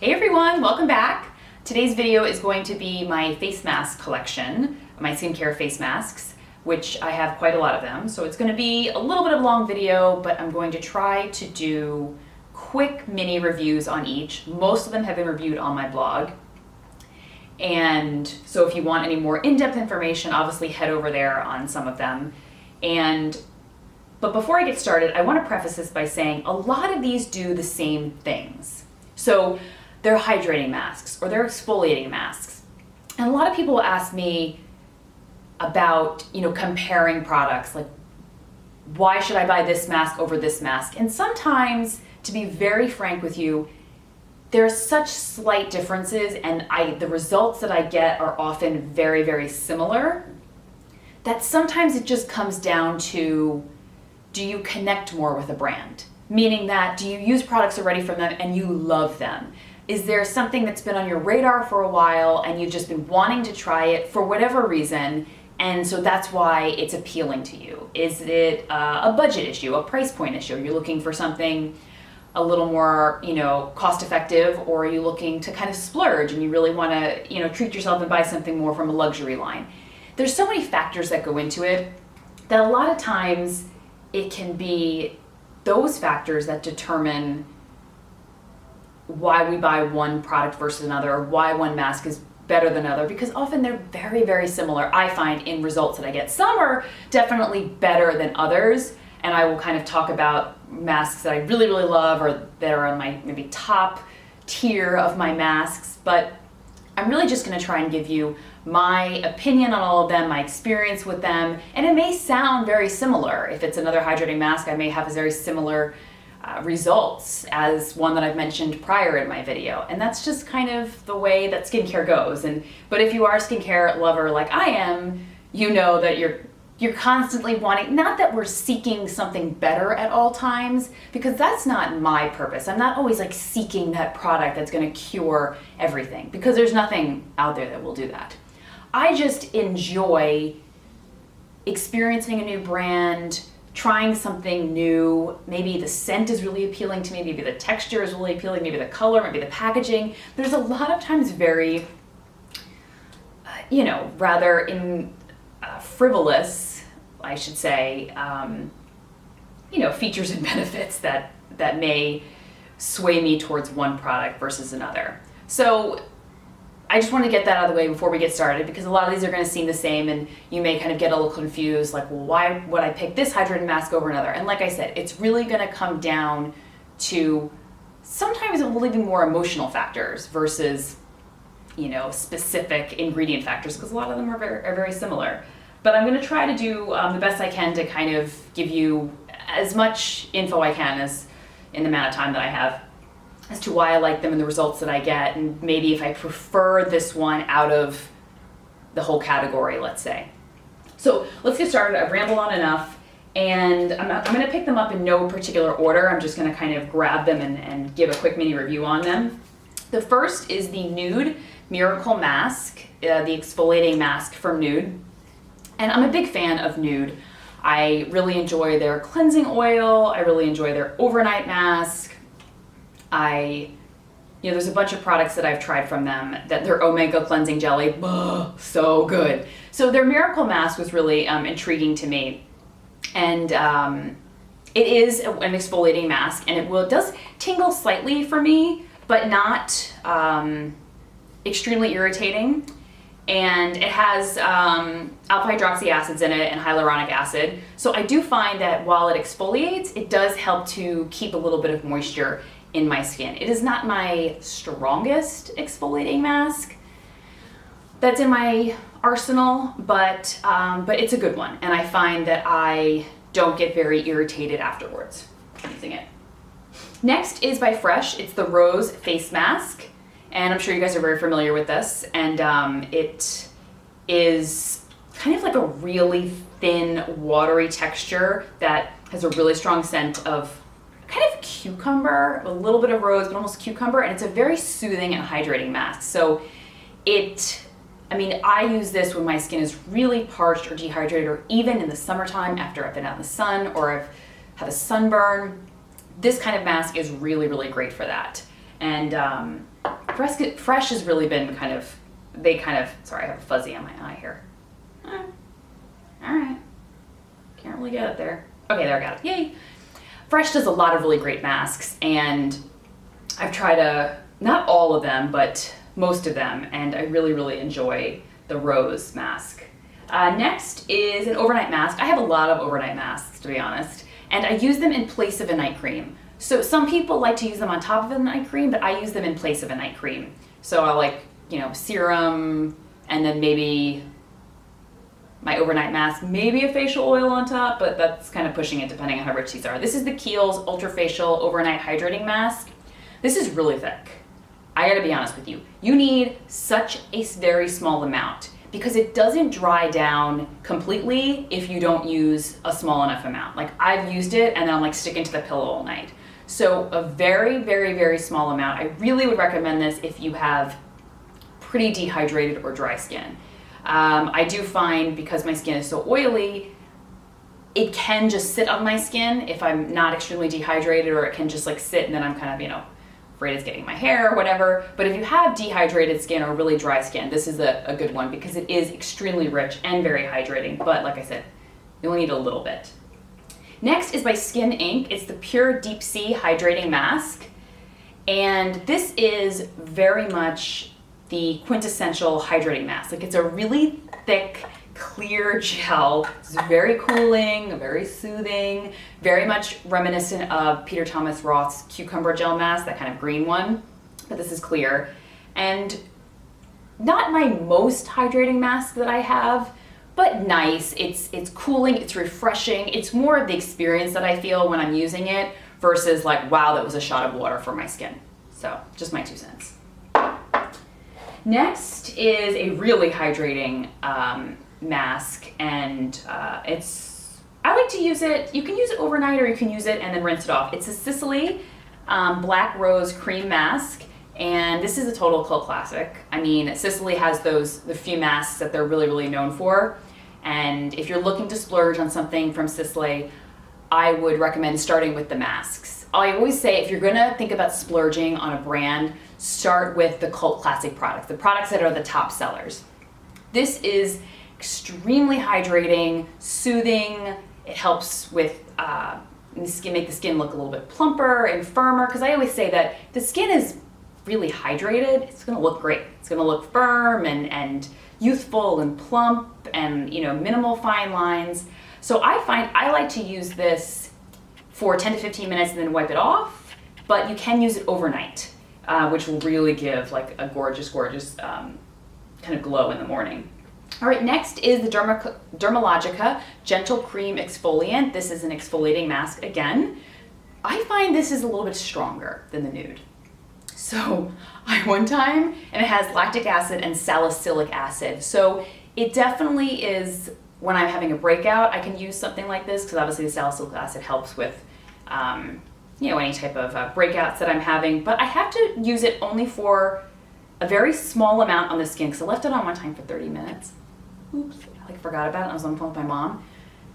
Hey everyone, welcome back. Today's video is going to be my face mask collection, my skincare face masks, which I have quite a lot of them. So it's going to be a little bit of a long video, but I'm going to try to do quick mini reviews on each. Most of them have been reviewed on my blog. And so if you want any more in-depth information, obviously head over there on some of them. But before I get started, I want to preface this by saying a lot of these do the same things. So they're hydrating masks or they're exfoliating masks. And a lot of people ask me about, comparing products, like why should I buy this mask over this mask? And sometimes, to be very frank with you, there are such slight differences and the results that I get are often very, very similar that sometimes it just comes down to, do you connect more with a brand? Meaning that, do you use products already from them and you love them? Is there something that's been on your radar for a while and you've just been wanting to try it for whatever reason, and so that's why it's appealing to you? Is it a budget issue, a price point issue? You're looking for something a little more, cost effective, or are you looking to kind of splurge and you really want to, treat yourself and buy something more from a luxury line? There's so many factors that go into it that a lot of times it can be those factors that determine why we buy one product versus another, or why one mask is better than another, because often they're very, very similar, I find, in results that I get. Some are definitely better than others, and I will kind of talk about masks that I really, really love or that are on my maybe top tier of my masks, but I'm really just gonna try and give you my opinion on all of them, my experience with them, and it may sound very similar. If it's another hydrating mask, I may have a very similar results as one that I've mentioned prior in my video. And that's just kind of the way that skincare goes. But if you are a skincare lover like I am, you know that you're constantly wanting, not that we're seeking something better at all times, because that's not my purpose. I'm not always like seeking that product that's going to cure everything, because there's nothing out there that will do that. I just enjoy experiencing a new brand, trying something new. Maybe the scent is really appealing to me, maybe the texture is really appealing, maybe the color, maybe the packaging. There's a lot of times very, rather frivolous, I should say, features and benefits that may sway me towards one product versus another. So I just want to get that out of the way before we get started, because a lot of these are going to seem the same and you may kind of get a little confused, like, well, why would I pick this hydrating mask over another? And like I said, it's really going to come down to sometimes it will even be more emotional factors versus, specific ingredient factors, because a lot of them are very similar. But I'm going to try to do the best I can to kind of give you as much info I can as in the amount of time that I have, as to why I like them and the results that I get, and maybe if I prefer this one out of the whole category, let's say. So let's get started. I've rambled on enough, and I'm going to pick them up in no particular order. I'm just going to kind of grab them and give a quick mini review on them. The first is the Nude Miracle Mask, the exfoliating mask from Nude. And I'm a big fan of Nude. I really enjoy their cleansing oil. I really enjoy their overnight mask. There's a bunch of products that I've tried from them, that their Omega Cleansing Jelly, so good. So their Miracle Mask was really intriguing to me. And it is an exfoliating mask, and it does tingle slightly for me, but not extremely irritating. And it has alpha hydroxy acids in it and hyaluronic acid. So I do find that while it exfoliates, it does help to keep a little bit of moisture in my skin. It is not my strongest exfoliating mask that's in my arsenal, but it's a good one. And I find that I don't get very irritated afterwards using it. Next is by Fresh. It's the Rose Face Mask. And I'm sure you guys are very familiar with this. And it is kind of like a really thin, watery texture that has a really strong scent of kind of cucumber, a little bit of rose, but almost cucumber. And it's a very soothing and hydrating mask. So I use this when my skin is really parched or dehydrated, or even in the summertime after I've been out in the sun or I've had a sunburn. This kind of mask is really, really great for that. And Fresh has really been sorry, I have a fuzzy on my eye here. All right. Can't really get it there. Okay, there I got it. Yay. Fresh does a lot of really great masks, and I've tried not all of them, but most of them, and I really, really enjoy the rose mask. Next is an overnight mask. I have a lot of overnight masks, to be honest, and I use them in place of a night cream. So some people like to use them on top of a night cream, but I use them in place of a night cream. So I like, serum, and then maybe my overnight mask, maybe a facial oil on top, but that's kind of pushing it depending on how rich these are. This is the Kiehl's Ultra Facial Overnight Hydrating Mask. This is really thick. I gotta be honest with you. You need such a very small amount because it doesn't dry down completely if you don't use a small enough amount. Like I've used it and then I'm like sticking to the pillow all night. So a very, very, very small amount. I really would recommend this if you have pretty dehydrated or dry skin. I do find because my skin is so oily, it can just sit on my skin if I'm not extremely dehydrated, or it can just like sit and then I'm kind of, afraid it's getting my hair or whatever. But if you have dehydrated skin or really dry skin, this is a good one because it is extremely rich and very hydrating. But like I said, you only need a little bit. Next is by Skin Inc. It's the Pure Deep Sea Hydrating Mask. And this is very much the quintessential hydrating mask. Like it's a really thick, clear gel. It's very cooling, very soothing, very much reminiscent of Peter Thomas Roth's cucumber gel mask, that kind of green one, but this is clear. And not my most hydrating mask that I have, but nice. It's cooling, it's refreshing. It's more of the experience that I feel when I'm using it versus like, wow, that was a shot of water for my skin. So just my 2 cents. Next is a really hydrating mask, and I like to use it, you can use it overnight or you can use it and then rinse it off. It's a Sicily Black Rose Cream Mask, and this is a total cult classic. I mean, Sicily has the few masks that they're really, really known for, and if you're looking to splurge on something from Sicily, I would recommend starting with the masks. I always say if you're gonna think about splurging on a brand, start with the cult classic products, the products that are the top sellers. This is extremely hydrating, soothing. It helps with make the skin look a little bit plumper and firmer, because I always say that if the skin is really hydrated, it's gonna look great. It's gonna look firm and youthful and plump and minimal fine lines. So I find I like to use this for 10 to 15 minutes and then wipe it off, but you can use it overnight, which will really give like a gorgeous, gorgeous kind of glow in the morning. All right, next is the Dermalogica Gentle Cream Exfoliant. This is an exfoliating mask again. I find this is a little bit stronger than the nude. So one time, and it has lactic acid and salicylic acid. So it definitely is, when I'm having a breakout, I can use something like this because obviously the salicylic acid helps with any type of breakouts that I'm having. But I have to use it only for a very small amount on the skin because I left it on one time for 30 minutes. Oops, I forgot about it. I was on the phone with my mom.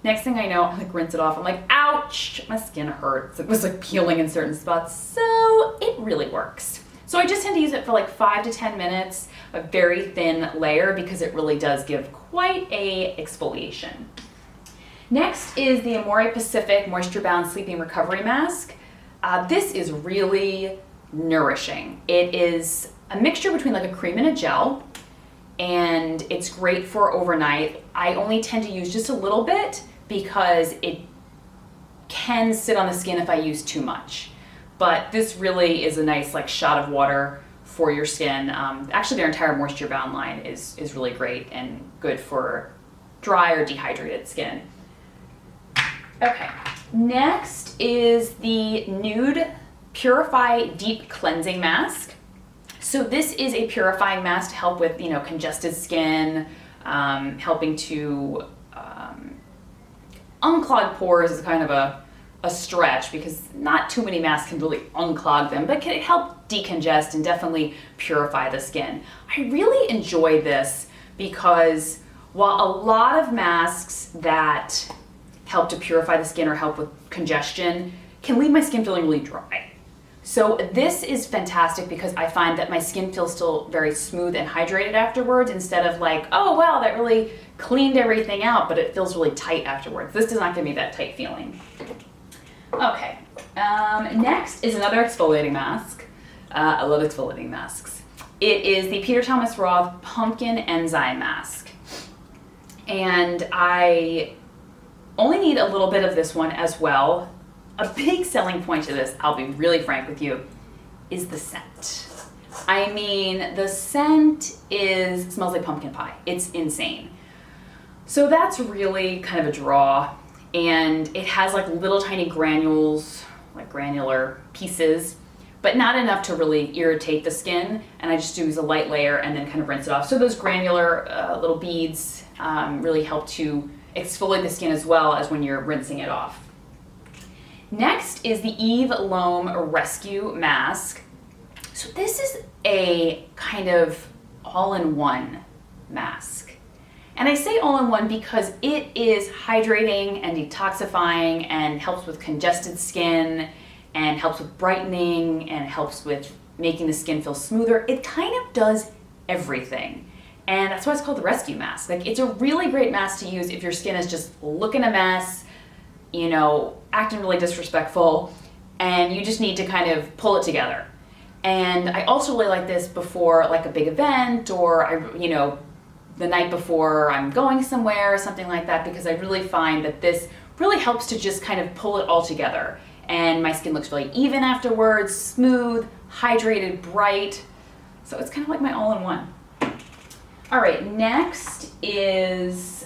Next thing I know, I rinse it off. I'm like, ouch, my skin hurts. It was peeling in certain spots. So it really works. So I just tend to use it for 5 to 10 minutes, a very thin layer, because it really does give quite a exfoliation. Next is the Amore Pacific Moisture Bound Sleeping Recovery Mask. This is really nourishing. It is a mixture between a cream and a gel, and it's great for overnight. I only tend to use just a little bit because it can sit on the skin if I use too much. But this really is a nice shot of water for your skin. Actually, their entire Moisture Bound line is really great and good for dry or dehydrated skin. Okay, next is the Nude Purify Deep Cleansing Mask. So this is a purifying mask to help with congested skin, helping to unclog pores is kind of a stretch because not too many masks can really unclog them, but can help decongest and definitely purify the skin. I really enjoy this because while a lot of masks that help to purify the skin or help with congestion can leave my skin feeling really dry. So this is fantastic because I find that my skin feels still very smooth and hydrated afterwards, instead of like, oh wow, that really cleaned everything out, but it feels really tight afterwards. This does not give me that tight feeling. Okay, next is another exfoliating mask. I love exfoliating masks. It is the Peter Thomas Roth Pumpkin Enzyme Mask. And I only need a little bit of this one as well. A big selling point to this, I'll be really frank with you, is the scent. I mean, the scent smells like pumpkin pie. It's insane. So that's really kind of a draw. And it has like little tiny granules, like granular pieces, but not enough to really irritate the skin. And I just use a light layer and then kind of rinse it off. So those granular little beads really help to exfoliate the skin as well as when you're rinsing it off. Next is the Eve Loam Rescue Mask. So this is a kind of all-in-one mask. And I say all-in-one because it is hydrating and detoxifying and helps with congested skin and helps with brightening and helps with making the skin feel smoother. It kind of does everything. And that's why it's called the Rescue Mask. Like, it's a really great mask to use if your skin is just looking a mess, you know, acting really disrespectful, and you just need to kind of pull it together. And I also really like this before like a big event, or the night before I'm going somewhere or something like that, because I really find that this really helps to just kind of pull it all together. And my skin looks really even afterwards, smooth, hydrated, bright. So it's kind of like my all-in-one. All right, next is,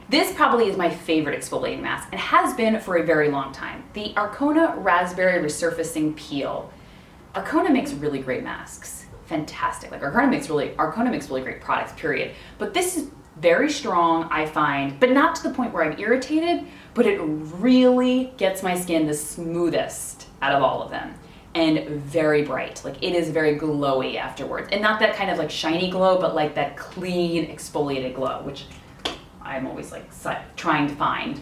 this probably is my favorite exfoliating mask, and has been for a very long time. The Arcona Raspberry Resurfacing Peel. Arcona makes really great masks. Fantastic. Like, Arcona makes really great products, period. But this is very strong, I find, but not to the point where I'm irritated, but it really gets my skin the smoothest out of all of them. And very bright. Like, it is very glowy afterwards. And not that kind of like shiny glow, but like that clean, exfoliated glow, which I'm always like trying to find.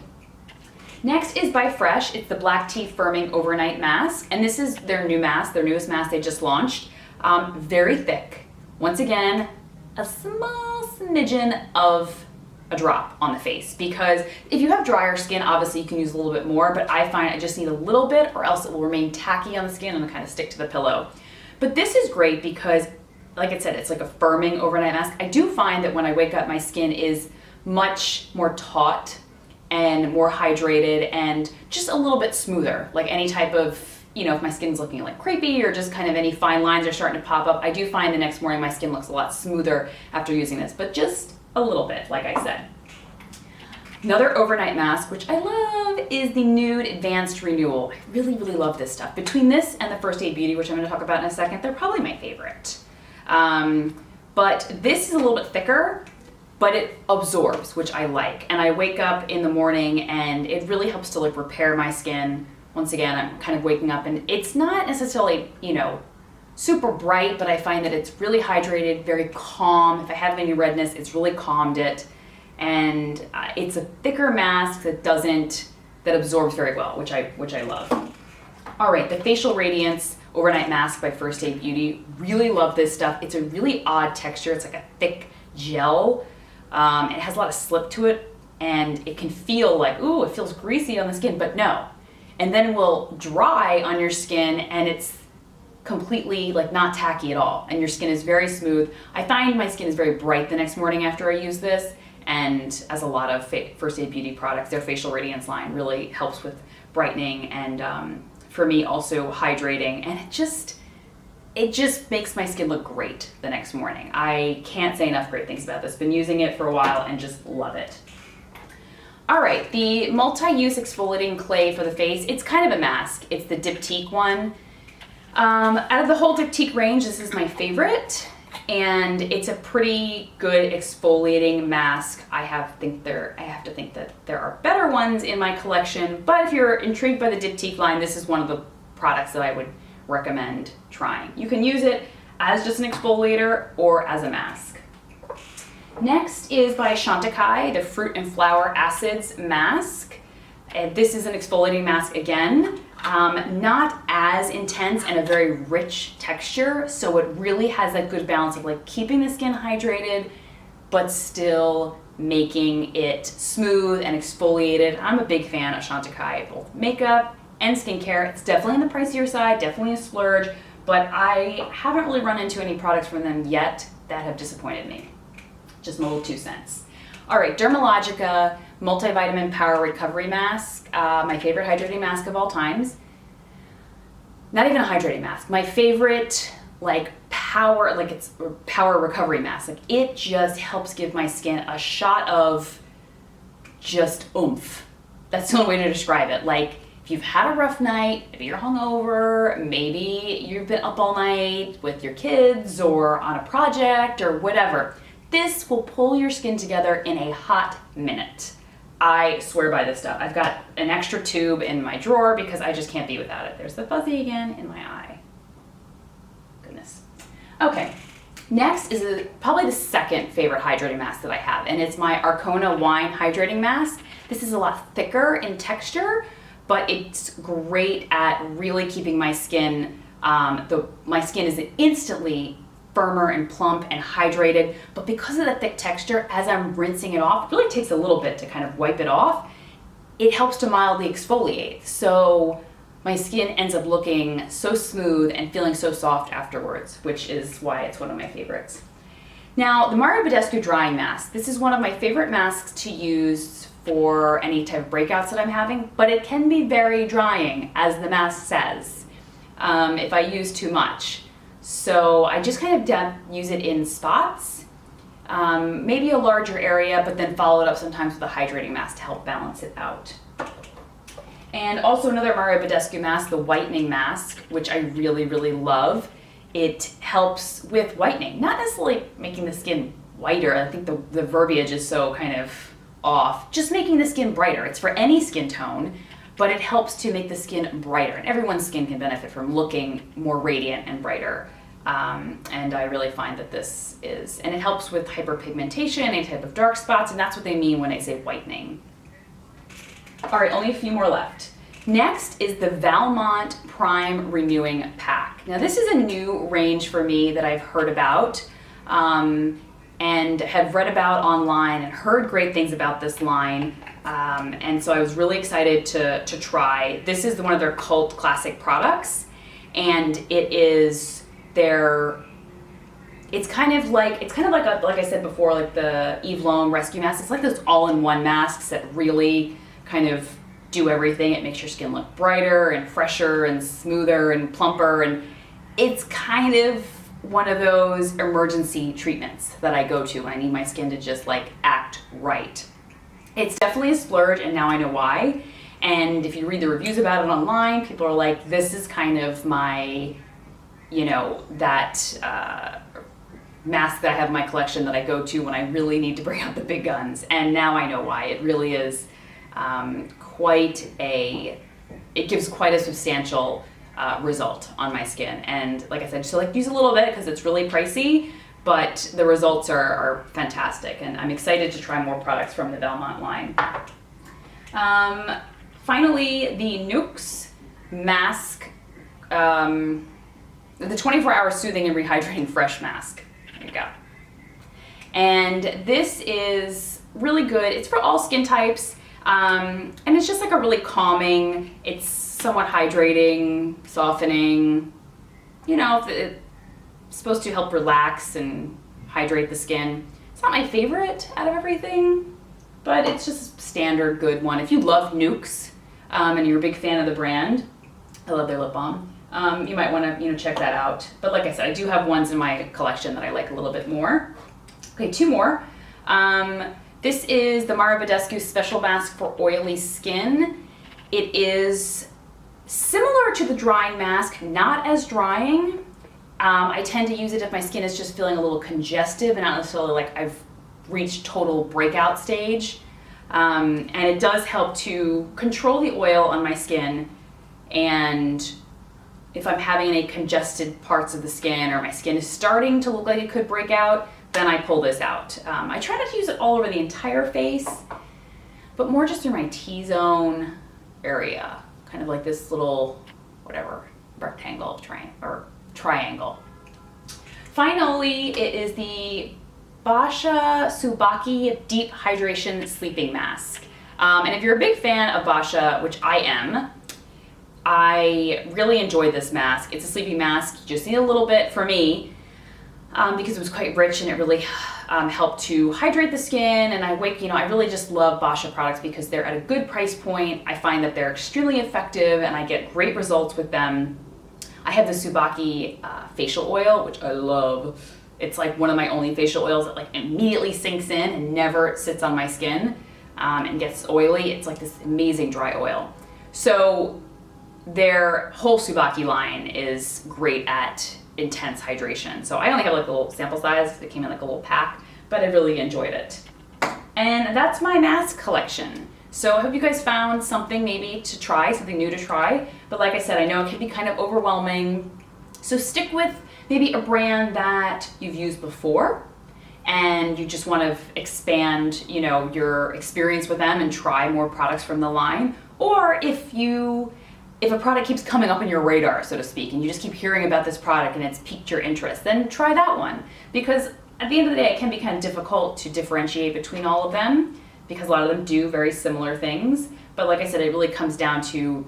Next is by Fresh. It's the Black Tea Firming Overnight Mask. And this is their new mask, their newest mask they just launched. Very thick. Once again, a small smidgen of a drop on the face, because if you have drier skin, obviously you can use a little bit more, but I find I just need a little bit, or else it will remain tacky on the skin and kind of stick to the pillow. But this is great because, like I said, it's like a firming overnight mask. I do find that when I wake up, my skin is much more taut and more hydrated and just a little bit smoother. Like any type of, if my skin's looking like crepey or just kind of any fine lines are starting to pop up, I do find the next morning my skin looks a lot smoother after using this, but just a little bit, like I said. Another overnight mask, which I love, is the Nude Advanced Renewal. I really, really love this stuff. Between this and the First Aid Beauty, which I'm going to talk about in a second, they're probably my favorite. But this is a little bit thicker, but it absorbs, which I like. And I wake up in the morning and it really helps to like repair my skin. Once again, I'm kind of waking up and it's not necessarily, super bright, but I find that it's really hydrated, very calm. If I have any redness, it's really calmed it. And it's a thicker mask that absorbs very well, which I love. All right, the Facial Radiance Overnight Mask by First Aid Beauty. Really love this stuff. It's a really odd texture. It's like a thick gel. It has a lot of slip to it, and it can feel like, ooh, it feels greasy on the skin, but no. And then it will dry on your skin, and it's completely like not tacky at all, and your skin is very smooth. I find my skin is very bright the next morning after I use this, and as a lot of First Aid Beauty products, their Facial Radiance line really helps with brightening and for me also hydrating, and it just makes my skin look great the next morning. I can't say enough great things about this. Been using it for a while and just love it. All right, the multi-use exfoliating clay for the face. It's kind of a mask. It's the Diptyque one. Out of the whole Diptyque range, this is my favorite, and it's a pretty good exfoliating mask. I have to think that there are better ones in my collection, but if you're intrigued by the Diptyque line, this is one of the products that I would recommend trying. You can use it as just an exfoliator or as a mask. Next is by Chantecaille, the Fruit and Flower Acids Mask. This is an exfoliating mask again. Not as intense and a very rich texture, so it really has that good balance of like keeping the skin hydrated, but still making it smooth and exfoliated. I'm a big fan of Chantecaille, both makeup and skincare. It's definitely on the pricier side, definitely a splurge, but I haven't really run into any products from them yet that have disappointed me. Just my little 2 cents. All right, Dermalogica Multivitamin Power Recovery Mask, my favorite hydrating mask of all times. Not even a hydrating mask, my favorite like power, like it's power recovery mask. Like it just helps give my skin a shot of just oomph. That's the only way to describe it. Like if you've had a rough night, maybe you're hungover, maybe you've been up all night with your kids or on a project or whatever, this will pull your skin together in a hot minute. I swear by this stuff. I've got an extra tube in my drawer because I just can't be without it. There's the fuzzy again in my eye. Goodness. Okay, next is probably the second favorite hydrating mask that I have, and it's my Arcona Wine Hydrating Mask. This is a lot thicker in texture, but it's great at really keeping my skin, my skin is instantly firmer and plump and hydrated, but because of the thick texture, as I'm rinsing it off, it really takes a little bit to kind of wipe it off, it helps to mildly exfoliate. So my skin ends up looking so smooth and feeling so soft afterwards, which is why it's one of my favorites. Now, the Mario Badescu Drying Mask. This is one of my favorite masks to use for any type of breakouts that I'm having, but it can be very drying, as the mask says, if I use too much. So I just kind of use it in spots, maybe a larger area, but then follow it up sometimes with a hydrating mask to help balance it out. And also another Mario Badescu mask, the whitening mask, which I really, really love. It helps with whitening, not necessarily making the skin whiter. I think the verbiage is so kind of off. Just making the skin brighter. It's for any skin tone, but it helps to make the skin brighter. And everyone's skin can benefit from looking more radiant and brighter. And I really find that this is, and it helps with hyperpigmentation, any type of dark spots, and that's what they mean when they say whitening. All right, only a few more left. Next is the Valmont Prime Renewing Pack. Now this is a new range for me that I've heard about and have read about online and heard great things about this line. And so I was really excited to try. This is one of their cult classic products, and it is it's kind of like like I said before, like the Loam rescue mask. It's like those all-in-one masks that really kind of do everything. It makes your skin look brighter and fresher and smoother and plumper, and it's kind of one of those emergency treatments that I go to when I need my skin to just like act right. It's definitely a splurge, and now I know why. And if you read the reviews about it online, people are like, this is kind of my, you know, that mask that I have in my collection that I go to when I really need to bring out the big guns. And now I know why. It really is it gives quite a substantial result on my skin. And like I said, just like use a little bit because it's really pricey, but the results are fantastic. And I'm excited to try more products from the Valmont line. Finally, the Nux Mask, the 24-hour soothing and rehydrating fresh mask. There you go. And this is really good. It's for all skin types. And it's just like a really calming, it's somewhat hydrating, softening, you know, it's supposed to help relax and hydrate the skin. It's not my favorite out of everything, but it's just a standard good one. If you love Nux, and you're a big fan of the brand, I love their lip balm, you might want to check that out. But like I said, I do have ones in my collection that I like a little bit more. Okay, two more. This is the Mario Badescu Special Mask for Oily Skin. It is similar to the drying mask, not as drying. I tend to use it if my skin is just feeling a little congestive and not necessarily like I've reached total breakout stage. And it does help to control the oil on my skin, and if I'm having any congested parts of the skin or my skin is starting to look like it could break out, then I pull this out. I try not to use it all over the entire face, but more just through my T-zone area. kind of like this little, whatever, rectangle, triangle. Finally, it is the Basha Subaki Deep Hydration Sleeping Mask. And if you're a big fan of Basha, which I am, I really enjoyed this mask. It's a sleeping mask. You just need a little bit for me because it was quite rich and it really helped to hydrate the skin. And I really just love Basha products because they're at a good price point. I find that they're extremely effective and I get great results with them. I have the Subaki facial oil, which I love. It's like one of my only facial oils that like immediately sinks in and never sits on my skin and gets oily. It's like this amazing dry oil. So their whole Subaki line is great at intense hydration. So I only have like a little sample size. It came in like a little pack, but I really enjoyed it. And that's my mask collection. So I hope you guys found something maybe to try, something new to try. But like I said, I know it can be kind of overwhelming. So stick with maybe a brand that you've used before and you just want to expand, your experience with them and try more products from the line. Or if a product keeps coming up on your radar, so to speak, and you just keep hearing about this product and it's piqued your interest, then try that one. Because at the end of the day, it can be kind of difficult to differentiate between all of them because a lot of them do very similar things. But like I said, it really comes down to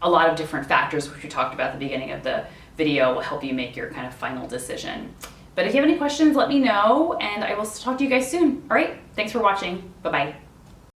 a lot of different factors, which we talked about at the beginning of the video, will help you make your kind of final decision. But if you have any questions, let me know, and I will talk to you guys soon. All right, thanks for watching. Bye-bye.